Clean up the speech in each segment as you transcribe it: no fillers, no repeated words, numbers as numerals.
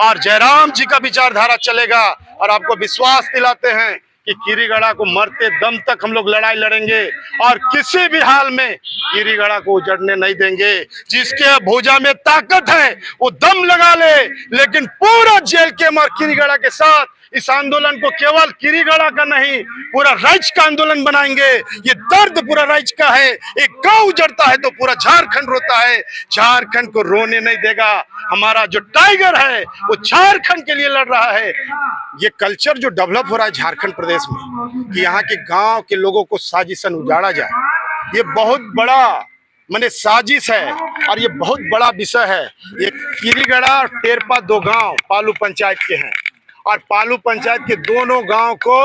और जयराम जी का विचारधारा चलेगा। और आपको विश्वास दिलाते हैं कि कीरीगढ़ा को मरते दम तक हम लोग लड़ाई लड़ेंगे और किसी भी हाल में कीरीगढ़ा को उजड़ने नहीं देंगे। जिसके भुजा में ताकत है वो दम लगा ले, लेकिन पूरा जेल के और कीरीगढ़ा के साथ इस आंदोलन को केवल कीरीगढ़ा का नहीं पूरा राज्य का आंदोलन बनाएंगे। ये दर्द पूरा राज्य का है। एक गांव उजड़ता है तो पूरा झारखंड रोता है। झारखंड को रोने नहीं देगा। हमारा जो टाइगर है वो झारखंड के लिए लड़ रहा है। ये कल्चर जो डेवलप हो रहा है झारखंड प्रदेश में कि यहाँ के गांव के लोगों को साजिशन उजाड़ा जाए, ये बहुत बड़ा माने साजिश है और ये बहुत बड़ा विषय है। ये कीरीगढ़ा और टेरपा दो गांव पालू पंचायत के हैं और पालू पंचायत के दोनों गांव को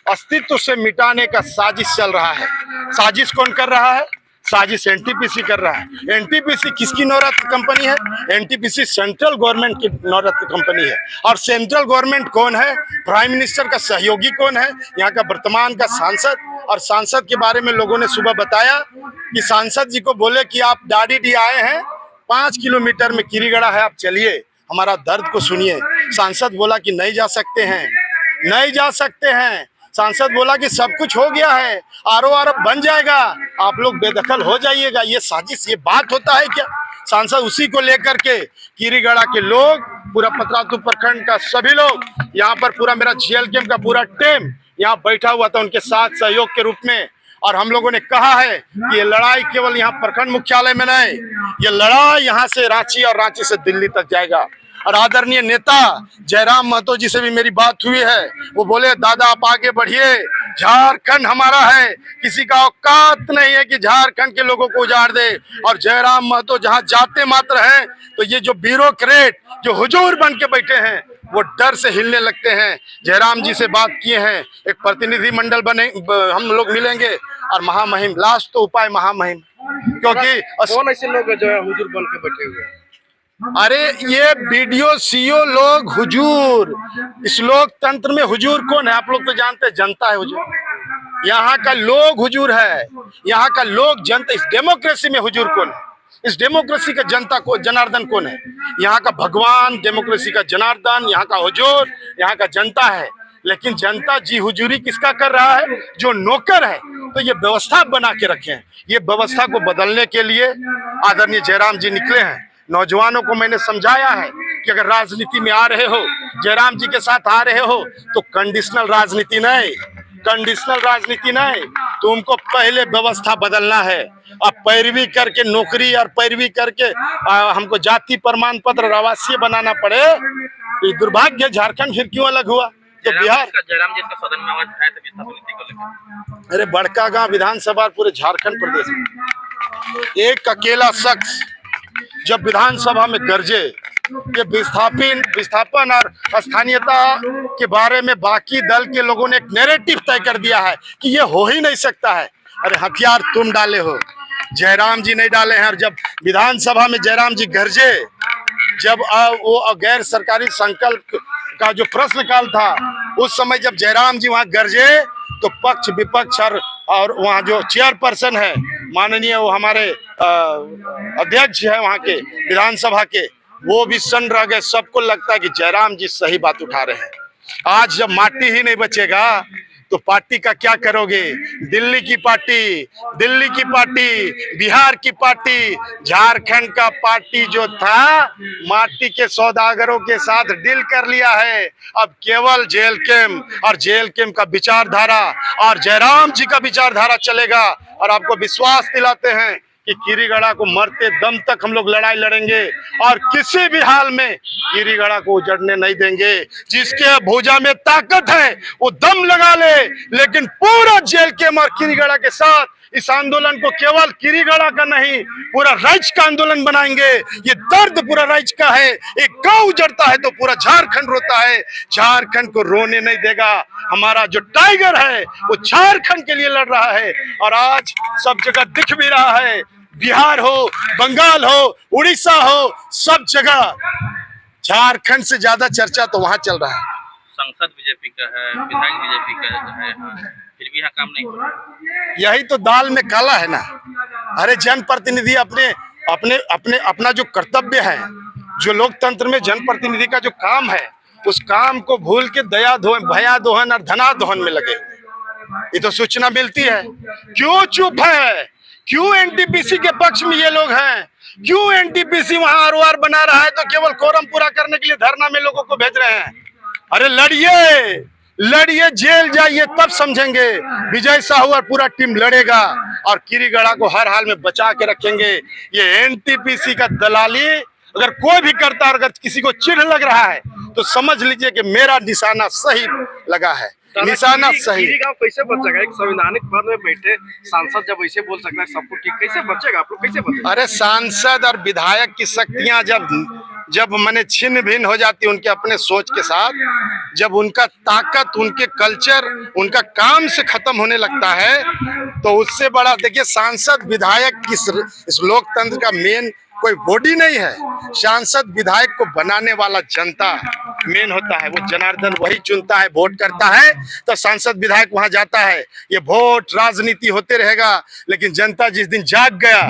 अस्तित्व से मिटाने का साजिश चल रहा है। साजिश कौन कर रहा है? साजिश एनटीपीसी कर रहा है। एनटीपीसी किसकी नवरत्न कंपनी है? एनटीपीसी सेंट्रल गवर्नमेंट की नवरत्न कंपनी है। और सेंट्रल गवर्नमेंट कौन है? प्राइम मिनिस्टर का सहयोगी कौन है? यहाँ का वर्तमान का सांसद। और सांसद के बारे में लोगों ने सुबह बताया कि सांसद जी को बोले कि आप दाढ़ी डी आए हैं, 5 किलोमीटर में कीरीगढ़ा है, आप चलिए हमारा दर्द को सुनिए। सांसद बोला कि नहीं जा सकते हैं, नहीं जा सकते हैं। सांसद बोला कि सब कुछ हो गया है, आरओआर बन जाएगा, आप लोग बेदखल हो जाइएगा। ये साजिश, ये बात होता है क्या? सांसद उसी को लेकर के कीरीगढ़ा के लोग, पूरा पतरातू प्रखंड का सभी लोग, यहाँ पर पूरा मेरा जेएलकेएम का पूरा टीम यहाँ बैठा हुआ था उनके साथ सहयोग के रूप में। और हम लोगों ने कहा है कि ये लड़ाई केवल यहाँ प्रखंड मुख्यालय में नहीं, ये लड़ाई यहाँ से रांची और रांची से दिल्ली तक जाएगा। और आदरणीय नेता जयराम महतो जी से भी मेरी बात हुई है। वो बोले दादा आप आगे बढ़िए, झारखंड हमारा है, किसी का औकात नहीं है कि झारखंड के लोगों को उजाड़ दे। और जयराम महतो जहाँ जाते मात्र हैं तो ये जो ब्यूरोक्रेट जो हुजूर बन के बैठे हैं वो डर से हिलने लगते हैं। जयराम जी से बात किए हैं, एक प्रतिनिधि मंडल बने, हम लोग मिलेंगे और महामहिम, लास्ट तो उपाय महामहिम, क्योंकि कौन ऐसे लोग जो है हुजूर बन के बैठे हुए हैं? अरे ये बीडीओ सीओ लोग हुजूर, इस लोकतंत्र में हुजूर कौन है? आप लोग तो जानते हैं, जनता है हुजूर। यहाँ का लोग हुजूर है, यहाँ का लोग जनता। इस डेमोक्रेसी में हुजूर कौन है? इस डेमोक्रेसी का जनता को जनार्दन कौन है? यहाँ का भगवान, डेमोक्रेसी का जनार्दन, यहाँ का हुजूर, यहाँ का जनता है। लेकिन जनता जी हुजूरी किसका कर रहा है? जो नौकर है। तो ये व्यवस्था बना के रखे हैं। ये व्यवस्था को बदलने के लिए आदरणीय जयराम जी निकले हैं। नौजवानों को मैंने समझाया है कि अगर राजनीति में आ रहे हो, जयराम जी के साथ आ रहे हो, तो कंडीशनल राजनीति नहीं, कंडीशनल राजनीति नहीं, तुमको पहले व्यवस्था बदलना है। अब पैरवी करके नौकरी और पैरवी करके हमको जाति प्रमाण पत्र आवासीय बनाना पड़े, ये दुर्भाग्य। झारखंड फिर क्यों अलग हुआ? तो बिहार जयराम जी का सदन में आवाज उठाया था विस्थापन नीति को लेकर। अरे बड़का गांव विधानसभा पूरे झारखंड प्रदेश में एक अकेला शख्स जब विधानसभा में गरजे, ये विस्थापन और स्थानीयता के बारे में बाकी दल के लोगों ने एक नैरेटिव तय कर दिया है कि ये हो ही नहीं सकता है। अरे हथियार तुम डाले हो, जयराम जी नहीं डाले हैं। और जब विधानसभा में जयराम जी गरजे, जब वो गैर सरकारी संकल्प का जो प्रश्नकाल था, उस समय जब जयराम जी वहां गरजे तो पक्ष विपक्ष और वहाँ जो चेयरपर्सन है माननीय, वो हमारे अध्यक्ष है वहाँ के विधानसभा के, वो भी सन्न रह गए। सबको लगता है कि जयराम जी सही बात उठा रहे हैं। आज जब माटी ही नहीं बचेगा तो पार्टी का क्या करोगे? दिल्ली की पार्टी, दिल्ली की पार्टी, बिहार की पार्टी, झारखंड का पार्टी जो था माटी के सौदागरों के साथ डील कर लिया है। अब केवल जेएलकेएम और जेएलकेएम का विचारधारा और जयराम जी का विचारधारा चलेगा। और आपको विश्वास दिलाते हैं कि कीरीगढ़ा को मरते दम तक हम लोग लड़ाई लड़ेंगे और किसी भी हाल में कीरीगढ़ा को उजड़ने नहीं देंगे। जिसके भुजा में ताकत है वो दम लगा ले, लेकिन पूरा जेएलकेएम और कीरीगढ़ा के साथ इस आंदोलन को केवल कीरीगढ़ा का नहीं पूरा राज्य का आंदोलन बनाएंगे। ये दर्द पूरा राज्य का है। एक गांव उजड़ता है तो पूरा झारखंड रोता है। झारखंड को रोने नहीं देगा। हमारा जो टाइगर है वो झारखंड के लिए लड़ रहा है। और आज सब जगह दिख भी रहा है, बिहार हो, बंगाल हो, उड़ीसा हो, सब जगह झारखंड से ज्यादा चर्चा तो वहां चल रहा है। संसद बीजेपी का है, विधायक बीजेपी का है, फिर भी यहाँ काम नहीं हो रहा। यही तो दाल में काला है ना। अरे जनप्रतिनिधि अपने अपने अपने अपना जो कर्तव्य है जो लोकतंत्र में जनप्रतिनिधि का जो काम है, उस काम को भूल के दया दोहन, भया दोहन और धना दोहन में लगे हुए। ये तो सूचना मिलती है। क्यों चुप है? क्यों एनटीपीसी के पक्ष में ये लोग हैं? क्यों एनटीपीसी वहां आरओआर बना रहा है तो केवल कोरम पूरा करने के लिए धरना में लोगों को भेज रहे हैं? अरे लड़िए, लड़िए, जेल जाइए, तब समझेंगे। विजय साहू और पूरा टीम लड़ेगा और किरीगड़ा को हर हाल में बचा के रखेंगे। ये एनटीपीसी का दलाली अगर कोई भी करता है, अगर किसी को चिढ़ लग रहा है तो समझ लीजिए कि मेरा निशाना सही लगा है, निशाना सही। गाँव कैसे बचेगा? एक संवैधानिक पद में बैठे सांसद जब ऐसे बोल सकता है सबको ठीक, कैसे बचेगा? आप लोग कैसे बचेगा? अरे सांसद और विधायक की शक्तियां जब मने छिन्न भिन्न हो जाती उनके अपने सोच के साथ, जब उनका ताकत, उनके कल्चर, उनका काम से खत्म होने लगता है, तो उससे बड़ा देखिए सांसद विधायक इस लोकतंत्र का मेन कोई बॉडी नहीं है। सांसद विधायक को बनाने वाला जनता मेन होता है। वो जनार्दन वही चुनता है, वोट करता है तो सांसद विधायक वहां जाता है। ये वोट राजनीति होते रहेगा, लेकिन जनता जिस दिन जाग गया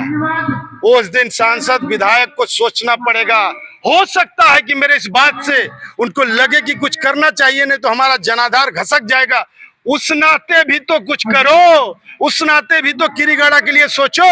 उस दिन सांसद विधायक को सोचना पड़ेगा। हो सकता है कि मेरे इस बात से उनको लगे कि कुछ करना चाहिए, नहीं तो हमारा जनाधार घसक जाएगा। उस नाते भी तो कुछ करो, उस नाते भी तो किरीगड़ा के लिए सोचो।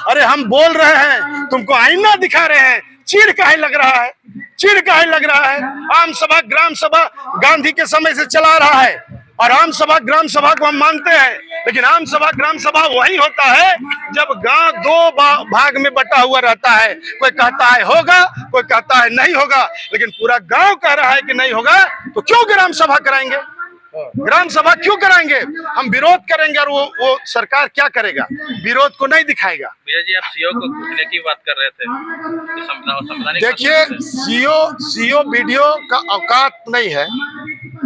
अरे हम बोल रहे हैं, तुमको आईना दिखा रहे हैं, चिढ़ काहे लग रहा है? चिढ़ काहे लग रहा है? आम सभा, ग्राम सभा गांधी के समय से चला रहा है और आम सभा, ग्राम सभा को हम मानते हैं, लेकिन आम सभा, ग्राम सभा वही होता है जब गांव दो भाग में बटा हुआ रहता है। कोई कहता है होगा, कोई कहता है नहीं होगा, लेकिन पूरा गांव कह रहा है कि नहीं होगा, तो क्यों ग्राम सभा कराएंगे? ग्राम सभा क्यों कराएंगे? हम विरोध करेंगे और वो सरकार क्या करेगा? विरोध को नहीं दिखाएगा। विजय जी, आप सीओ को कूटने की बात कर रहे थे, तो संवैधानिक देखिए, सीओ वीडियो का औकात नहीं है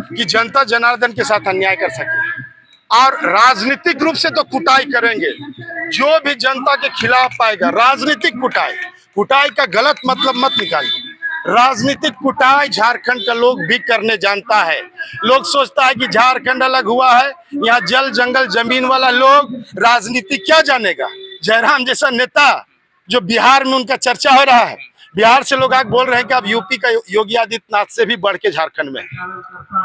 कि जनता जनार्दन के साथ अन्याय कर सके, और राजनीतिक रूप से तो कुटाई करेंगे। जो भी जनता के खिलाफ पाएगा राजनीतिक कुटाई का गलत मतलब मत निकालिए। राजनीतिक कुटाई झारखंड का लोग भी करने जानता है। लोग सोचता है कि झारखंड अलग हुआ है, यहाँ जल जंगल जमीन वाला लोग राजनीति क्या जानेगा। जयराम जैसा नेता जो बिहार में उनका चर्चा हो रहा है, बिहार से लोग आगे बोल रहे हैं कि अब यूपी का योगी आदित्यनाथ से भी बढ़ के झारखंड में है।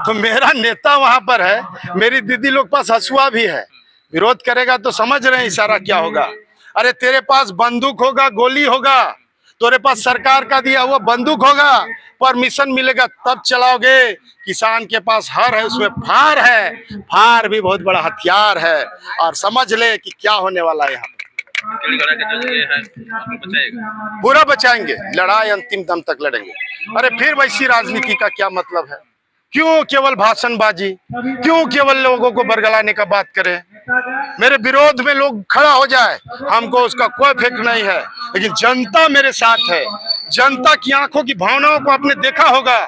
तो मेरा नेता वहां पर है, मेरी दीदी लोग पास हसुआ भी है। विरोध करेगा तो समझ रहे हैं इशारा क्या होगा। अरे तेरे पास बंदूक होगा, गोली होगा, तेरे पास सरकार का दिया हुआ बंदूक होगा, परमिशन मिलेगा तब चलाओगे। किसान के पास हर है, उसमें फार है, फार भी बहुत बड़ा हथियार है। और समझ ले कि क्या होने वाला है यहाँ पे। किरीगड़ा के जो ये है बचाएगा, पूरा बचाएंगे, लड़ाई अंतिम दम तक लड़ेंगे। अरे फिर वैसी राजनीति का क्या मतलब है? क्यों केवल भाषणबाजी, क्यों केवल लोगों को बरगलाने का बात करें? मेरे विरोध में लोग खड़ा हो जाए, हमको उसका कोई फिक्र नहीं है, लेकिन जनता मेरे साथ है। जनता की आंखों की भावनाओं को आपने देखा होगा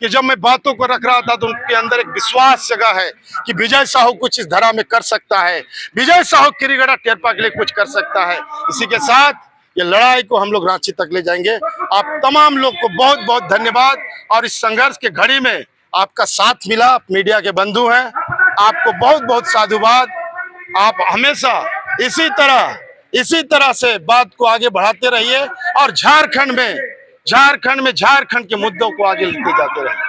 कि जब मैं बातों को रख रहा था तो उनके अंदर एक विश्वास जगा है कि विजय साहू कुछ इस धरा में कर सकता है, विजय साहू किरीगड़ा टेरपा के लिए कुछ कर सकता है। इसी के साथ ये लड़ाई को हम लोग रांची तक ले जाएंगे। आप तमाम लोग को बहुत बहुत धन्यवाद, और इस संघर्ष के घड़ी में आपका साथ मिला, आप मीडिया के बंधु हैं, आपको बहुत बहुत साधुवाद। आप हमेशा इसी तरह से बात को आगे बढ़ाते रहिए और झारखंड में झारखंड के मुद्दों को आगे लेते जाते रहिए।